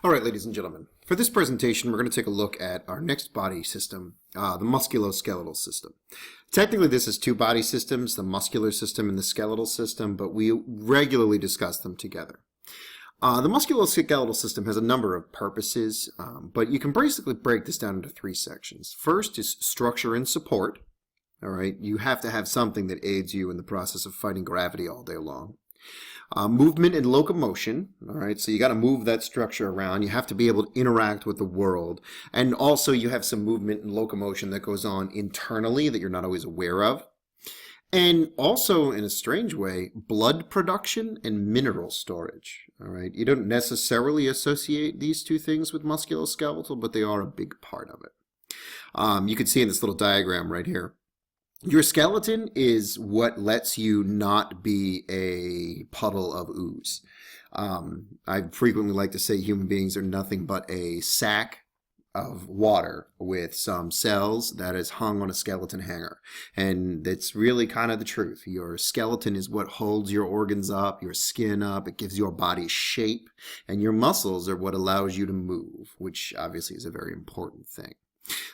All right, ladies and gentlemen, for this presentation, we're going to take a look at our next body system, the musculoskeletal system. Technically, this is two body systems, the muscular system and the skeletal system, but we regularly discuss them together. The musculoskeletal system has a number of purposes, but you can basically break this down into three sections. First is structure and support. All right, you have to have something that aids you in the process of fighting gravity all day long. Movement and locomotion, all right, so you got to move that structure around. You have to be able to interact with the world. And also you have some movement and locomotion that goes on internally that you're not always aware of. And also, in a strange way, blood production and mineral storage, all right? You don't necessarily associate these two things with musculoskeletal, but they are a big part of it. You can see in this little diagram right here. Your skeleton is what lets you not be a puddle of ooze. I frequently like to say human beings are nothing but a sack of water with some cells that is hung on a skeleton hanger. And it's really kind of the truth. Your skeleton is what holds your organs up, your skin up, it gives your body shape, and your muscles are what allows you to move, which obviously is a very important thing.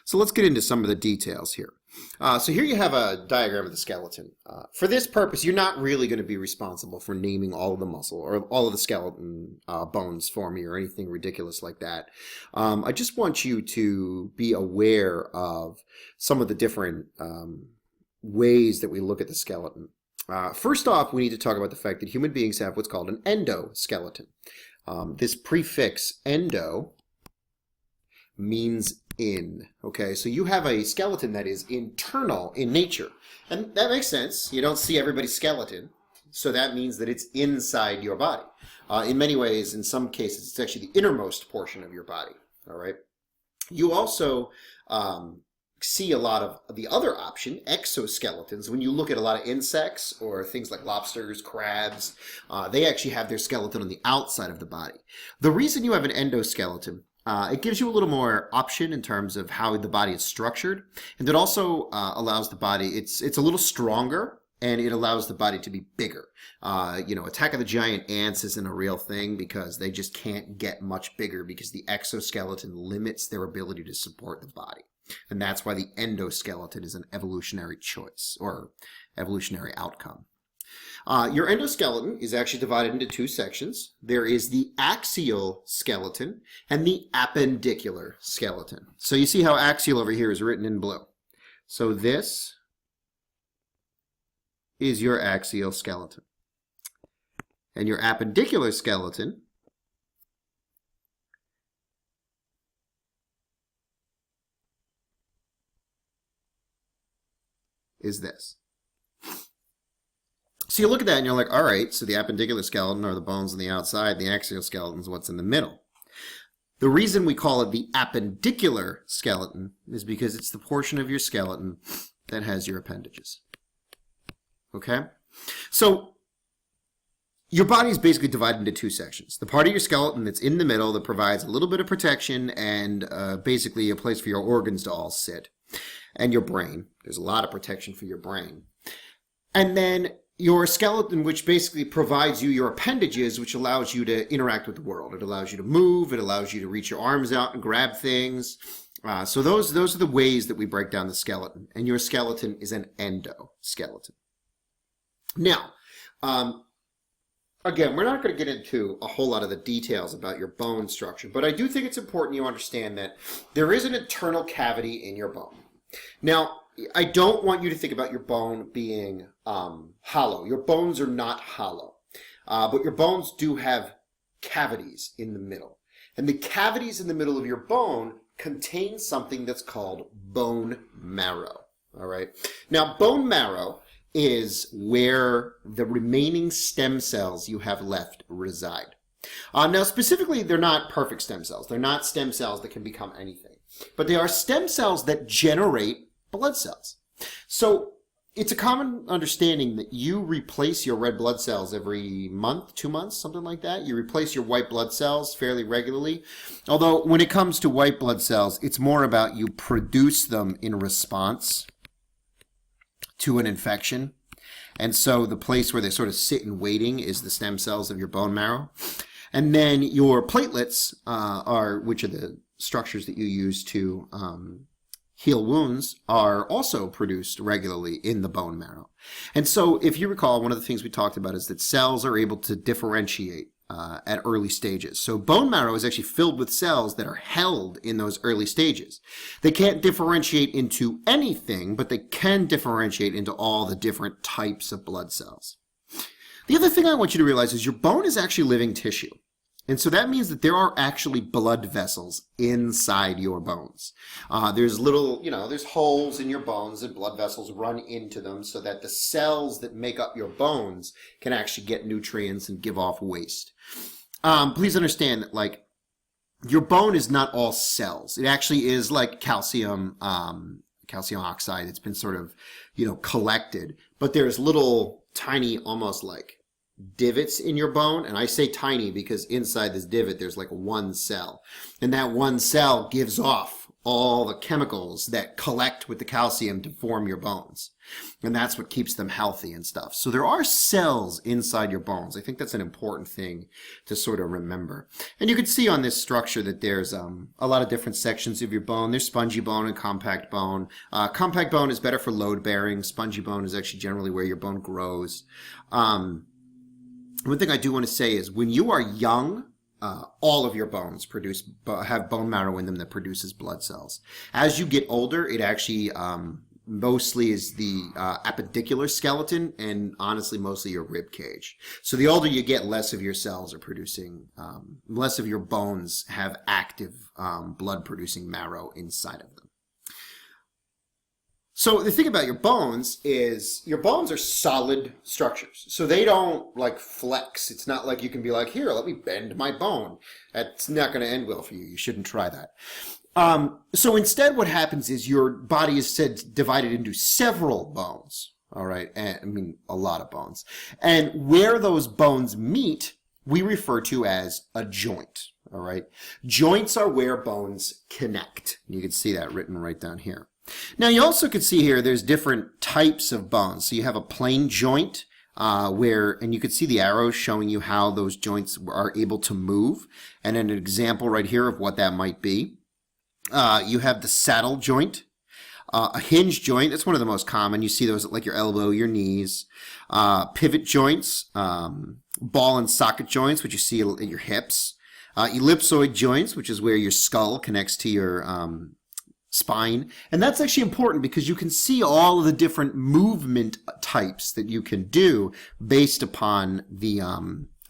So let's get into some of the details here. So here you have a diagram of the skeleton. For this purpose, you're not really going to be responsible for naming all of the muscle or all of the skeleton bones for me or anything ridiculous like that. I just want you to be aware of some of the different ways that we look at the skeleton. First off, we need to talk about the fact that human beings have what's called an endoskeleton. This prefix endo means in. Okay, so you have a skeleton that is internal in nature. And that makes sense. You don't see everybody's skeleton. So that means that it's inside your body. In many ways, in some cases, it's actually the innermost portion of your body. All right. You also see a lot of the other option, exoskeletons. When you look at a lot of insects or things like lobsters, crabs, they actually have their skeleton on the outside of the body. The reason you have an endoskeleton, it gives you a little more option in terms of how the body is structured, and it also allows the body, it's a little stronger, and it allows the body to be bigger. Attack of the Giant Ants isn't a real thing because they just can't get much bigger because the exoskeleton limits their ability to support the body. And that's why the endoskeleton is an evolutionary choice or evolutionary outcome. Your endoskeleton is actually divided into two sections. There is the axial skeleton and the appendicular skeleton. So you see how axial over here is written in blue. So this is your axial skeleton. And your appendicular skeleton is this. So you look at that and you're like, all right, so the appendicular skeleton are the bones on the outside, the axial skeleton is what's in the middle. The reason we call it the appendicular skeleton is because it's the portion of your skeleton that has your appendages. Okay? So your body is basically divided into two sections. The part of your skeleton that's in the middle that provides a little bit of protection and basically a place for your organs to all sit. And your brain. There's a lot of protection for your brain. And then your skeleton, which basically provides you your appendages, which allows you to interact with the world. It allows you to move. It allows you to reach your arms out and grab things. So those are the ways that we break down the skeleton. And your skeleton is an endoskeleton. Now, again, we're not going to get into a whole lot of the details about your bone structure, but I do think it's important you understand that there is an internal cavity in your bone. Now, I don't want you to think about your bone being hollow. Your bones are not hollow, but your bones do have cavities in the middle. And the cavities in the middle of your bone contain something that's called bone marrow. All right. Now, bone marrow is where the remaining stem cells you have left reside. Now, specifically, they're not perfect stem cells. They're not stem cells that can become anything. But they are stem cells that generate blood cells. So it's a common understanding that you replace your red blood cells every month, 2 months, something like that. You replace your white blood cells fairly regularly. Although when it comes to white blood cells, it's more about you produce them in response to an infection. And so the place where they sort of sit in waiting is the stem cells of your bone marrow. And then your platelets which are the structures that you use to heal wounds, are also produced regularly in the bone marrow. And so if you recall, one of the things we talked about is that cells are able to differentiate at early stages. So bone marrow is actually filled with cells that are held in those early stages. They can't differentiate into anything, but they can differentiate into all the different types of blood cells. The other thing I want you to realize is your bone is actually living tissue. And so that means that there are actually blood vessels inside your bones. There's little, there's holes in your bones and blood vessels run into them so that the cells that make up your bones can actually get nutrients and give off waste. Please understand that, like, your bone is not all cells. It actually is like calcium oxide. It's been sort of, collected. But there's little tiny, almost like divots in your bone, and I say tiny because inside this divot there's like one cell, and that one cell gives off all the chemicals that collect with the calcium to form your bones, and that's what keeps them healthy and stuff. So there are cells inside your bones. I think that's an important thing to sort of remember. And you can see on this structure that there's a lot of different sections of your bone. There's spongy bone and compact bone. Compact bone is better for load bearing. Spongy bone is actually generally where your bone grows. One thing I do want to say is when you are young, all of your bones have bone marrow in them that produces blood cells. As you get older, it actually mostly is the appendicular skeleton and honestly mostly your rib cage. So the older you get, less of your cells are producing, less of your bones have active blood producing marrow inside of them. So the thing about your bones is your bones are solid structures. So they don't like flex. It's not like you can be like, here, let me bend my bone. That's not going to end well for you. You shouldn't try that. So instead what happens is your body is divided into several bones. All right. And I mean, a lot of bones. And where those bones meet, we refer to as a joint. All right. Joints are where bones connect. You can see that written right down here. Now you also can see here there's different types of bones. So you have a plain joint and you can see the arrows showing you how those joints are able to move, and an example right here of what that might be. You have the saddle joint, a hinge joint. That's one of the most common. You see those at like your elbow, your knees. Pivot joints, ball and socket joints, which you see at your hips. Ellipsoid joints, which is where your skull connects to your spine. And that's actually important because you can see all of the different movement types that you can do based upon the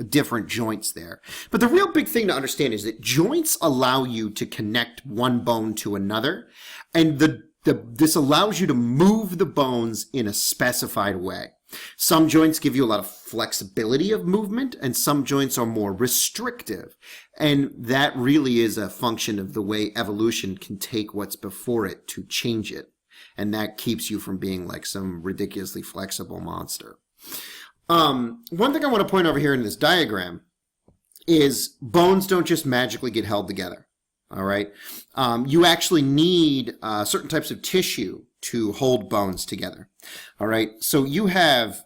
different joints there. But the real big thing to understand is that joints allow you to connect one bone to another, and this allows you to move the bones in a specified way. Some joints give you a lot of flexibility of movement, and some joints are more restrictive. And that really is a function of the way evolution can take what's before it to change it. And that keeps you from being like some ridiculously flexible monster. One thing I want to point over here in this diagram is bones don't just magically get held together. All right. You actually need certain types of tissue to hold bones together. All right. So you have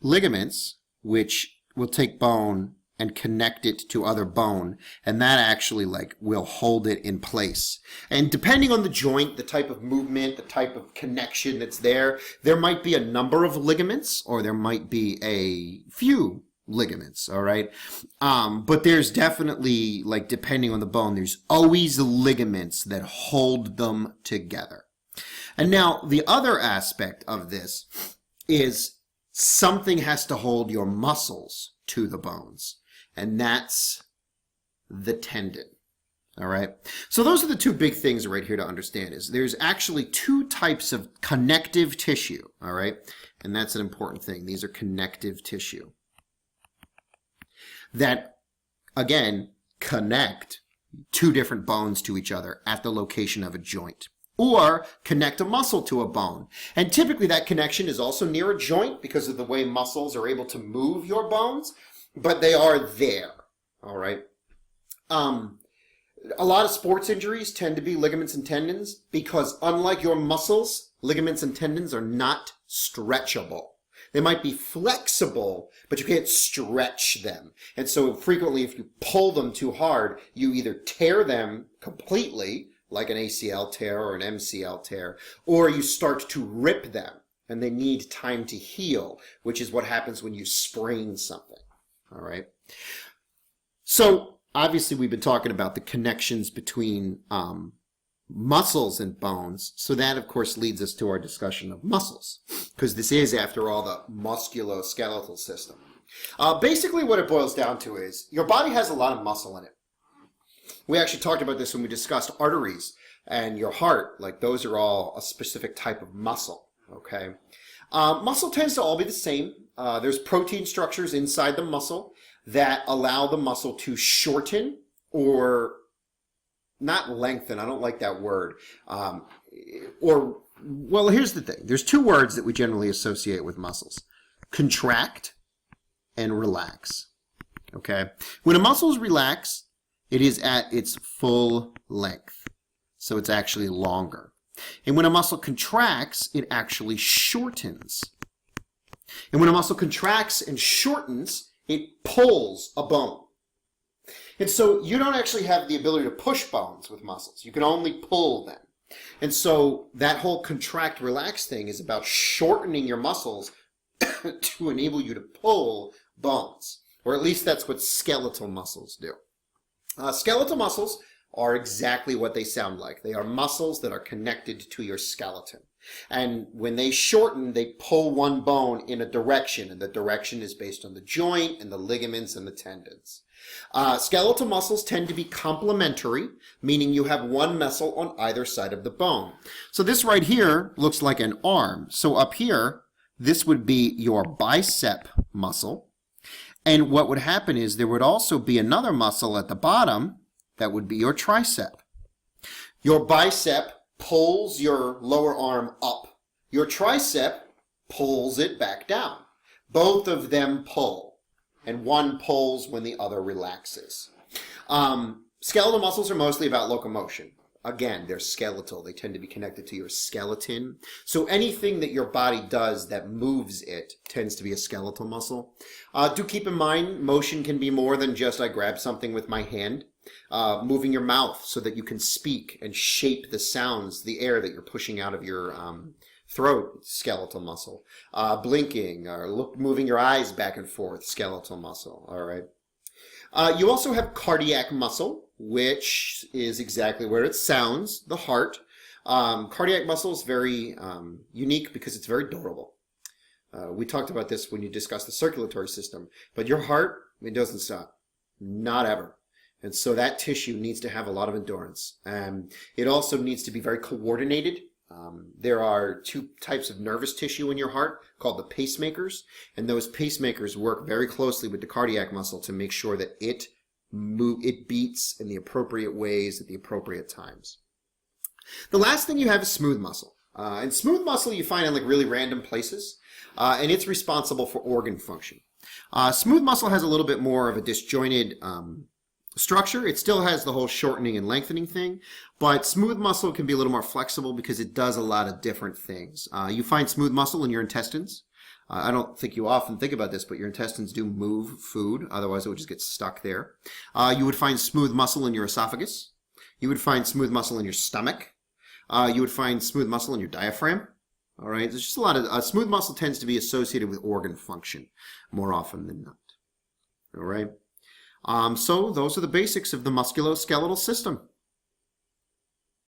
ligaments, which will take bone and connect it to other bone, and that actually will hold it in place. And depending on the joint, the type of movement, the type of connection that's there might be a number of ligaments, or there might be a few ligaments, all right? But there's definitely, depending on the bone, there's always ligaments that hold them together. And now, the other aspect of this is something has to hold your muscles to the bones, and that's the tendon, all right? So those are the two big things right here to understand is there's actually two types of connective tissue, all right? And that's an important thing. These are connective tissue that, again, connect two different bones to each other at the location of a joint, or connect a muscle to a bone. And typically that connection is also near a joint because of the way muscles are able to move your bones, but they are there, all right? A lot of sports injuries tend to be ligaments and tendons because unlike your muscles, ligaments and tendons are not stretchable. They might be flexible, but you can't stretch them. And so frequently, if you pull them too hard, you either tear them completely, like an ACL tear or an MCL tear, or you start to rip them, and they need time to heal, which is what happens when you sprain something. All right. So obviously, we've been talking about the connections between muscles and bones. So that, of course, leads us to our discussion of muscles, because this is, after all, the musculoskeletal system. Basically, what it boils down to is your body has a lot of muscle in it. We actually talked about this when we discussed arteries and your heart. Like, those are all a specific type of muscle, okay? Muscle tends to all be the same. There's protein structures inside the muscle that allow the muscle to shorten or not lengthen, I don't like that word, well, here's the thing. There's two words that we generally associate with muscles: contract and relax, okay? When a muscle is relaxed, it is at its full length, so it's actually longer. And when a muscle contracts, it actually shortens. And when a muscle contracts and shortens, it pulls a bone. And so you don't actually have the ability to push bones with muscles. You can only pull them. And so that whole contract-relax thing is about shortening your muscles to enable you to pull bones. Or at least that's what skeletal muscles do. Skeletal muscles are exactly what they sound like. They are muscles that are connected to your skeleton. And when they shorten, they pull one bone in a direction, and the direction is based on the joint and the ligaments and the tendons. Skeletal muscles tend to be complementary, meaning you have one muscle on either side of the bone. So this right here looks like an arm. So up here, this would be your bicep muscle. And what would happen is there would also be another muscle at the bottom that would be your tricep. Your bicep pulls your lower arm up. Your tricep pulls it back down. Both of them pull, and one pulls when the other relaxes. Skeletal muscles are mostly about locomotion. Again, they're skeletal. They tend to be connected to your skeleton. So anything that your body does that moves it tends to be a skeletal muscle. Do keep in mind, motion can be more than just I grab something with my hand. Moving your mouth so that you can speak and shape the sounds, the air that you're pushing out of your throat, skeletal muscle. Blinking or moving your eyes back and forth, skeletal muscle. All right. You also have cardiac muscle, which is exactly where it sounds, the heart. Cardiac muscle is very unique because it's very durable. We talked about this when you discussed the circulatory system, but your heart, it doesn't stop. Not ever. And so that tissue needs to have a lot of endurance. It also needs to be very coordinated. There are two types of nervous tissue in your heart called the pacemakers, and those pacemakers work very closely with the cardiac muscle to make sure that it beats in the appropriate ways at the appropriate times. The last thing you have is smooth muscle. And smooth muscle you find in like really random places, and it's responsible for organ function. Smooth muscle has a little bit more of a disjointed structure. It still has the whole shortening and lengthening thing, but smooth muscle can be a little more flexible because it does a lot of different things. You find smooth muscle in your intestines. I don't think you often think about this, but your intestines do move food. Otherwise, it would just get stuck there. You would find smooth muscle in your esophagus. You would find smooth muscle in your stomach. You would find smooth muscle in your diaphragm. All right. There's just a lot of smooth muscle tends to be associated with organ function more often than not. All right. So those are the basics of the musculoskeletal system.